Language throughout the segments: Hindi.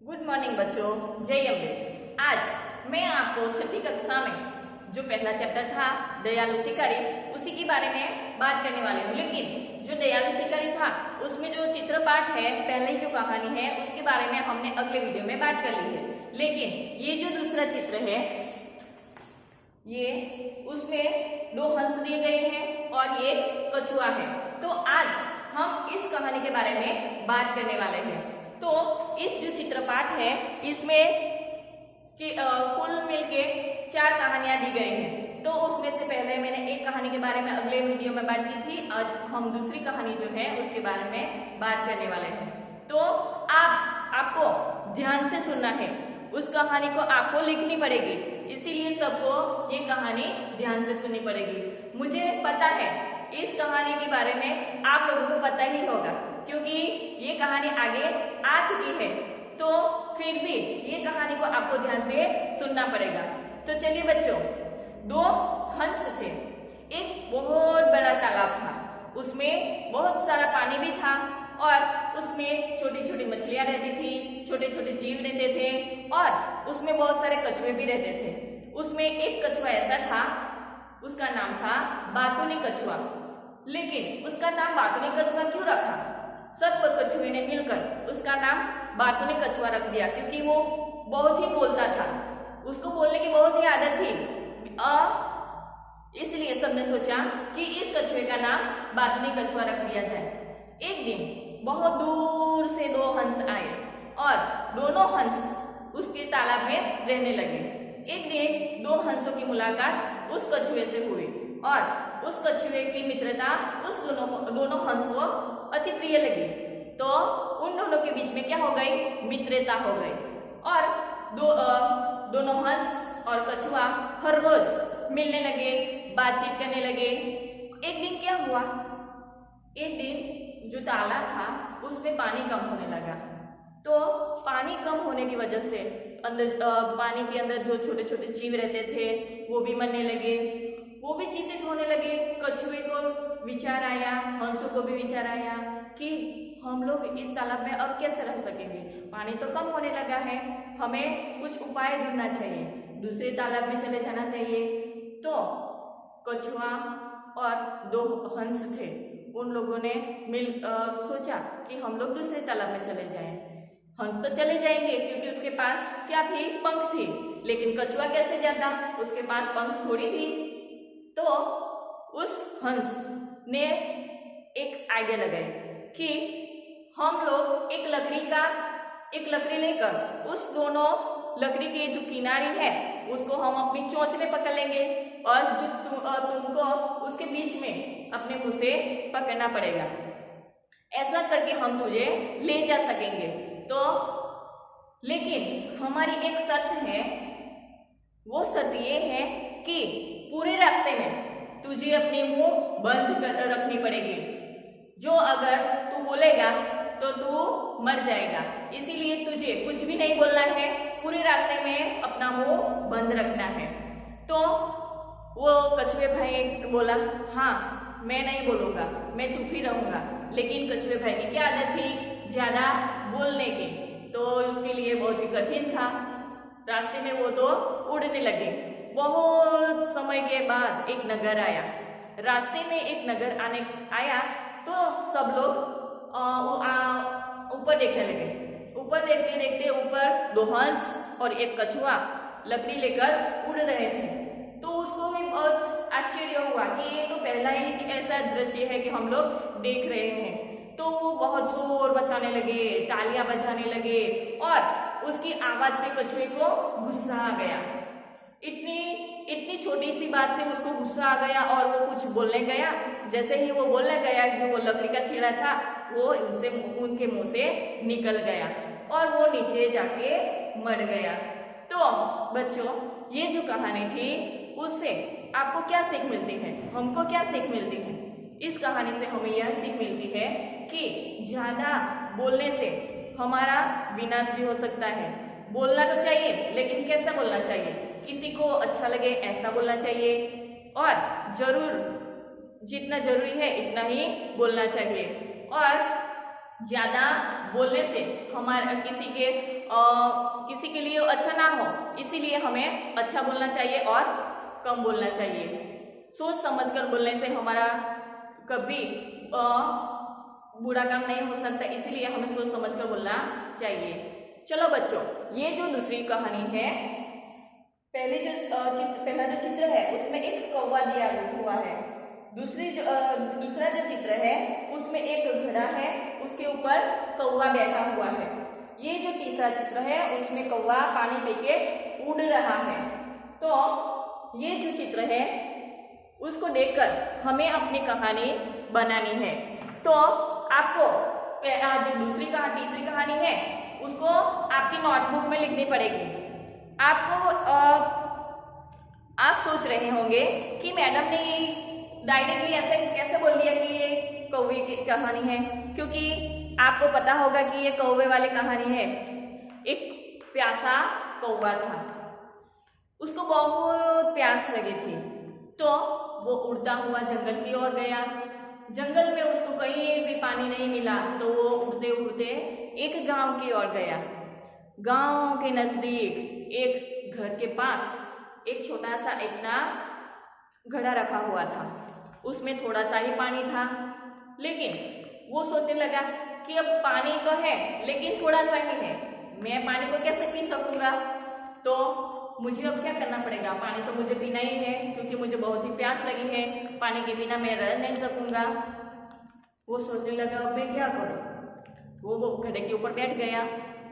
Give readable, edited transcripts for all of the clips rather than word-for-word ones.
गुड मॉर्निंग बच्चों, जय अम्बे। आज मैं आपको छठी कक्षा में जो पहला चैप्टर था दयालु शिकारी, उसी के बारे में बात करने वाली हूँ। लेकिन जो दयालु शिकारी था उसमें जो चित्रपाठ है, पहले जो कहानी है, उसके बारे में हमने अगले वीडियो में बात कर ली है। लेकिन ये जो दूसरा चित्र है, ये उसमें दो हंस दिए गए हैं और एक कछुआ है। तो आज हम इस कहानी के बारे में बात करने वाले हैं। तो इस जो चित्रपाठ है, इसमें कुल मिलके 4 कहानियां दी गई हैं। तो उसमें से पहले मैंने एक कहानी के बारे में अगले वीडियो में बात की थी। आज हम दूसरी कहानी जो है उसके बारे में बात करने वाले हैं। तो आपको ध्यान से सुनना है, उस कहानी को आपको लिखनी पड़ेगी, इसीलिए सबको ये कहानी ध्यान से सुननी पड़ेगी। मुझे पता है इस कहानी के बारे में आप लोगों को पता ही होगा, क्योंकि ये कहानी आगे आ चुकी है। तो फिर भी ये कहानी को आपको ध्यान से सुनना पड़ेगा। तो चलिए बच्चों, 2 हंस थे। एक बहुत बड़ा तालाब था, उसमें बहुत सारा पानी भी था और उसमें छोटी छोटी मछलियां रहती थी, छोटे छोटे जीव रहते थे और उसमें बहुत सारे कछुए भी रहते थे। उसमें एक कछुआ ऐसा था, उसका नाम था बातुनी कछुआ। लेकिन उसका नाम बातुनी कछुआ क्यों रखा? सब कछुए ने मिलकर उसका नाम बातुनी कछुआ रख दिया, क्योंकि वो बहुत ही बोलता था, उसको बोलने की बहुत ही आदत थी। इसलिए सबने सोचा कि इस कछुए का नाम बातुनी कछुआ रख दिया जाए। एक दिन बहुत दूर से 2 हंस आए और दोनों हंस उसके तालाब में रहने लगे। एक दिन 2 हंसों की मुलाकात उस कछुए से हुई और उस कछुए की मित्रता उस दोनों हंस को अति प्रिय लगी। तो उन दोनों के बीच में क्या हो गई? मित्रता हो गई और दोनों हंस और कछुआ हर रोज मिलने लगे, बातचीत करने लगे। एक दिन क्या हुआ? एक दिन जो तालाब था उसमें पानी कम होने लगा। तो पानी कम होने की वजह से अंदर पानी के अंदर जो छोटे छोटे जीव रहते थे वो भी मरने लगे, वो भी चिंतित होने लगे। कछुए को विचार आया, हंसों को भी विचार आया कि हम लोग इस तालाब में अब कैसे रह सकेंगे? पानी तो कम होने लगा है, हमें कुछ उपाय ढूंढना चाहिए, दूसरे तालाब में चले जाना चाहिए। तो कछुआ और 2 हंस थे, उन लोगों ने सोचा कि हम लोग दूसरे तालाब में चले जाएं। हंस तो चले जाएंगे क्योंकि उसके पास क्या थी? पंख थी। लेकिन कछुआ कैसे जाता? उसके पास पंख थोड़ी थी। तो उस हंस ने एक आइडिया लगाई कि हम लोग एक लकड़ी लेकर उस दोनों लकड़ी के जो किनारी है उसको हम अपनी चोंच में पकड़ लेंगे और जो तुमको उसके बीच में अपने मुंह से पकड़ना पड़ेगा। ऐसा करके हम तुझे ले जा सकेंगे। तो लेकिन हमारी एक शर्त है, वो शर्त ये है कि पूरे रास्ते में तुझे अपनी मुंह बंद कर रखनी पड़ेगी। जो अगर तू बोलेगा तो तू मर जाएगा, इसीलिए तुझे कुछ भी नहीं बोलना है, पूरे रास्ते में अपना मुंह बंद रखना है। तो वो कछुए भाई बोला, हाँ मैं नहीं बोलूंगा, मैं चुप ही रहूंगा। लेकिन कछुए भाई की क्या आदत थी? ज्यादा बोलने की, तो उसके लिए बहुत ही कठिन था। रास्ते में वो तो उड़ने लगे। बहुत समय के बाद एक नगर आया। रास्ते में एक नगर आया तो सब लोग ऊपर देखने लगे। ऊपर देखते देखते ऊपर 2 हंस और एक कछुआ लकड़ी लेकर उड़ रहे थे। तो उसको भी बहुत आश्चर्य हुआ कि ये तो पहला ही ऐसा दृश्य है कि हम लोग देख रहे हैं। तो वो बहुत जोर बजाने लगे, तालियां बजाने लगे और उसकी आवाज से कछुए को गुस्सा आ गया। इतनी छोटी सी बात से उसको गुस्सा आ गया और वो कुछ बोलने गया। जैसे ही वो बोलने गया, जो वो लकड़ी का छेड़ा था वो उनके मुंह से निकल गया और वो नीचे जाके मर गया। तो बच्चों, ये जो कहानी थी उससे आपको क्या सीख मिलती है? हमको क्या सीख मिलती है? इस कहानी से हमें यह सीख मिलती है कि ज्यादा बोलने से हमारा विनाश भी हो सकता है। बोलना तो चाहिए, लेकिन कैसा बोलना चाहिए? किसी को अच्छा लगे ऐसा बोलना चाहिए और जरूर जितना जरूरी है इतना ही बोलना चाहिए। और ज्यादा बोलने से हमारे किसी के लिए अच्छा ना हो, इसीलिए हमें अच्छा बोलना चाहिए और कम बोलना चाहिए। सोच समझकर बोलने से हमारा कभी बुरा काम नहीं हो सकता, इसीलिए हमें सोच समझकर बोलना चाहिए। चलो बच्चों, ये जो दूसरी कहानी है, पहला जो चित्र है उसमें एक कौवा दिया हुआ है। दूसरा जो चित्र है उसमें एक घड़ा है, उसके ऊपर कौवा बैठा हुआ है। ये जो तीसरा चित्र है उसमें कौवा पानी पी के उड़ रहा है। तो ये जो चित्र है उसको देखकर हमें अपनी कहानी बनानी है। तो आपको जो तीसरी कहानी है उसको आपकी नोटबुक में लिखनी पड़ेगी। आप सोच रहे होंगे कि मैडम ने डायरेक्टली ऐसे कैसे बोल दिया कि ये कौवे की कहानी है, क्योंकि आपको पता होगा कि ये कौवे वाली कहानी है। एक प्यासा कौवा था, उसको बहुत प्यास लगी थी, तो वो उड़ता हुआ जंगल की ओर गया। जंगल में उसको कहीं भी पानी नहीं मिला, तो वो उड़ते उड़ते एक गांव की ओर गया। गांव के नजदीक एक घर के पास एक छोटा सा अपना घड़ा रखा हुआ था, उसमें थोड़ा सा ही पानी था। लेकिन वो सोचने लगा कि अब पानी तो है लेकिन थोड़ा सा ही है, मैं पानी को कैसे पी सकूंगा, तो मुझे अब क्या करना पड़ेगा, पानी तो मुझे पीना ही है क्योंकि मुझे बहुत ही प्यास लगी है, पानी के बिना मैं रह नहीं सकूंगा। वो सोचने लगा अब मैं क्या करूं। वो घड़े के ऊपर बैठ गया,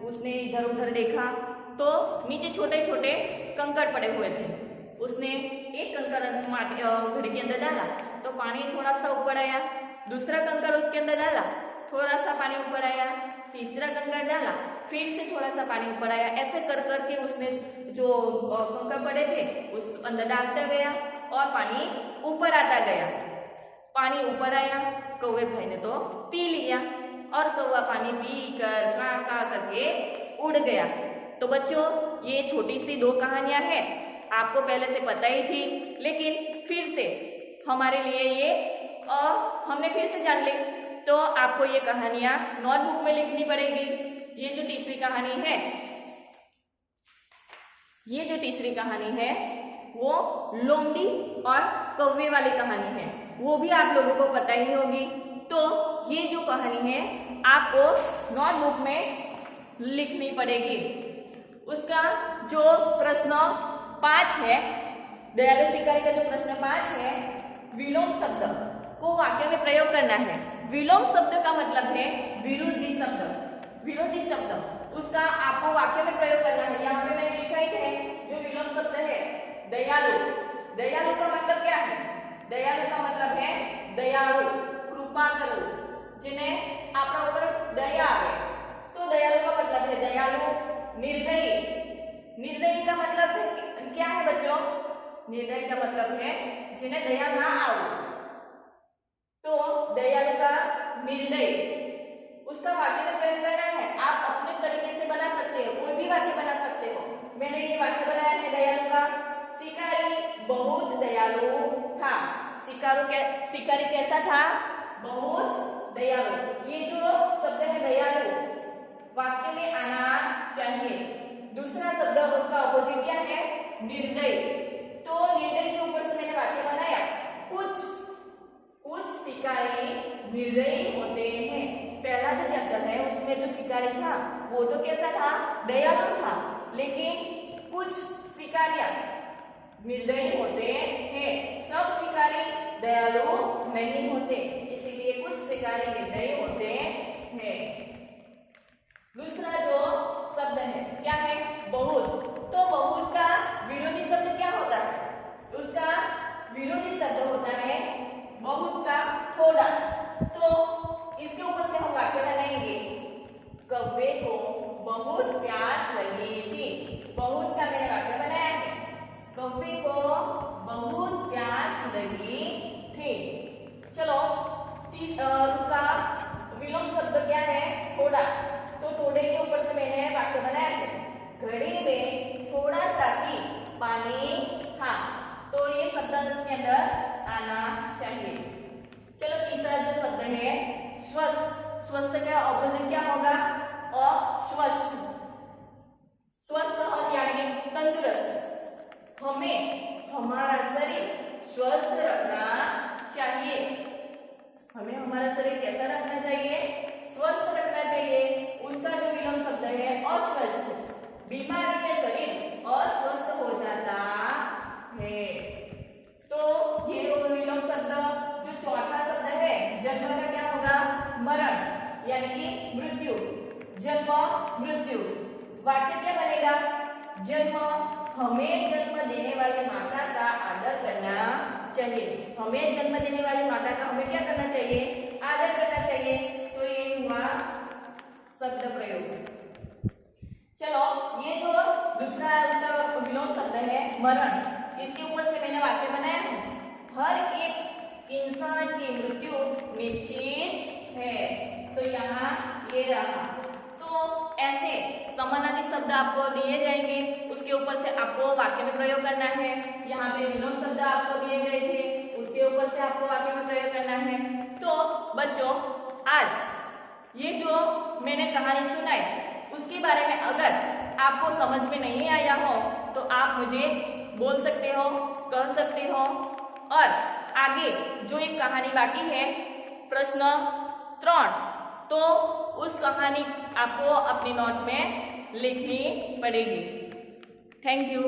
उसने इधर उधर देखा तो नीचे छोटे छोटे कंकड़ पड़े हुए थे। उसने एक कंकड़ घड़े के अंदर डाला तो पानी थोड़ा सा ऊपर आया, दूसरा कंकड़ उसके अंदर डाला, थोड़ा सा पानी ऊपर आया, तीसरा कंकड़ डाला, फिर से थोड़ा सा पानी ऊपर आया। ऐसे कर करके उसने जो कंकड़ पड़े थे उस अंदर डालता गया और पानी ऊपर आता गया। पानी ऊपर आया, कौवे भाई ने तो पी लिया और कौवा पानी पी कर का करके उड़ गया। तो बच्चों, ये छोटी सी 2 कहानियां हैं, आपको पहले से पता ही थी, लेकिन फिर से हमारे लिए ये हमने फिर से जान ली। तो आपको ये कहानियां नोटबुक में लिखनी पड़ेगी। ये जो तीसरी कहानी है वो लोमड़ी और कौवे वाली कहानी है, वो भी आप लोगों को पता ही होगी। तो ये जो कहानी है आपको नोटबुक में लिखनी पड़ेगी। उसका जो प्रश्न 5 है, दयालु शिकारी का जो प्रश्न 5 है, विलोम शब्द को वाक्य में प्रयोग करना है। विलोम शब्द का मतलब है विरोधी शब्द, उसका आपको वाक्य में प्रयोग करना है। यहाँ पे मैंने लिखा ही है जो विलोम शब्द है, दयालु का मतलब क्या है? दयालु का मतलब है दयालु, कृपा करो, जिन्हें आपका ऊपर दया आवे, तो दयालु का मतलब है दयालु। निर्दयी का मतलब क्या है बच्चों? निर्दयी का मतलब है जिन्हें दया ना आवे, तो दयालु का निर्दयी, उसका वाक्य में प्रयोग करना है। आप अपने तरीके से बना सकते हो, कोई भी वाक्य बना सकते हो। मैंने ये वाक्य बनाया है दयालु का। शिकारी बहुत दयालु था। शिकारी कैसा था? बहुत दयालु। ये जो शब्द है दयालु वाक्य में आना चाहिए। दूसरा शब्द उसका ऑपोजिट क्या है? निर्दयी। तो निर्दयी के ऊपर से मैंने वाक्य बनाया, कुछ शिकारी निर्दयी होते हैं। पहला जो चैप्टर है उसमें जो शिकारी था वो तो कैसा था? दयालु था, लेकिन कुछ शिकारियां निर्दयी होते हैं। सब शिकारी दयालु नहीं होते, इसीलिए कुछ शिकारी निर्दयी होते हैं। दूसरा जो शब्द है क्या है? बहुत। तो बहुत का विरोधी शब्द क्या होता है? उसका विरोधी शब्द होता है बहुत का थोड़ा। तो इसके ऊपर से हम वाक्य बनाएंगे, कौवे को बहुत प्यास लगी थी। बहुत का मैंने वाक्य बनाया है, कौवे को बहुत प्यास लगी थी। चलो, उसका विलोम शब्द क्या है? थोड़ा। तो थोड़े के ऊपर से मैंने वाक्य बनाया है, घड़े में थोड़ा सा ही पानी था। तो ये शब्द इसके अंदर आना चाहिए। चलो, तीसरा जो शब्द है स्वस्थ। स्वस्थ का हमें हमारा शरीर स्वस्थ रखना चाहिए। हमें हमारा शरीर कैसा रखना चाहिए? स्वस्थ रखना चाहिए। उसका जो विलोम शब्द है अस्वस्थ। बीमारी में शरीर अस्वस्थ हो जाता है। तो ये विलोम शब्द। जो चौथा शब्द है जन्म का क्या होगा? मरण यानी कि मृत्यु। जन्म मृत्यु। वाक्य क्या बनेगा? जन्म, हमें जन्म देने वाली माता का आदर करना चाहिए। हमें जन्म देने वाली माता का हमें क्या करना चाहिए? आदर करना चाहिए। तो ये हुआ शब्द प्रयोग। चलो, ये जो दूसरा उसका विलोम शब्द है मरण, इसके ऊपर से मैंने वाक्य बनाया है। हर एक इंसान की मृत्यु निश्चित है। तो यहाँ ये रहा। तो ऐसे समानार्थी शब्द आपको दिए जाएंगे, उसके ऊपर से आपको वाक्य में प्रयोग करना है। यहाँ पे विलोम शब्द आपको दिए गए थे, उसके ऊपर से आपको वाक्य में प्रयोग करना है। तो बच्चों, आज ये जो मैंने कहानी सुनाई उसके बारे में अगर आपको समझ में नहीं आया हो तो आप मुझे बोल सकते हो, कह सकते हो। और आगे जो एक कहानी बाकी है प्रश्न 3, तो उस कहानी आपको अपनी नोट में लिखनी पड़ेगी। Thank you.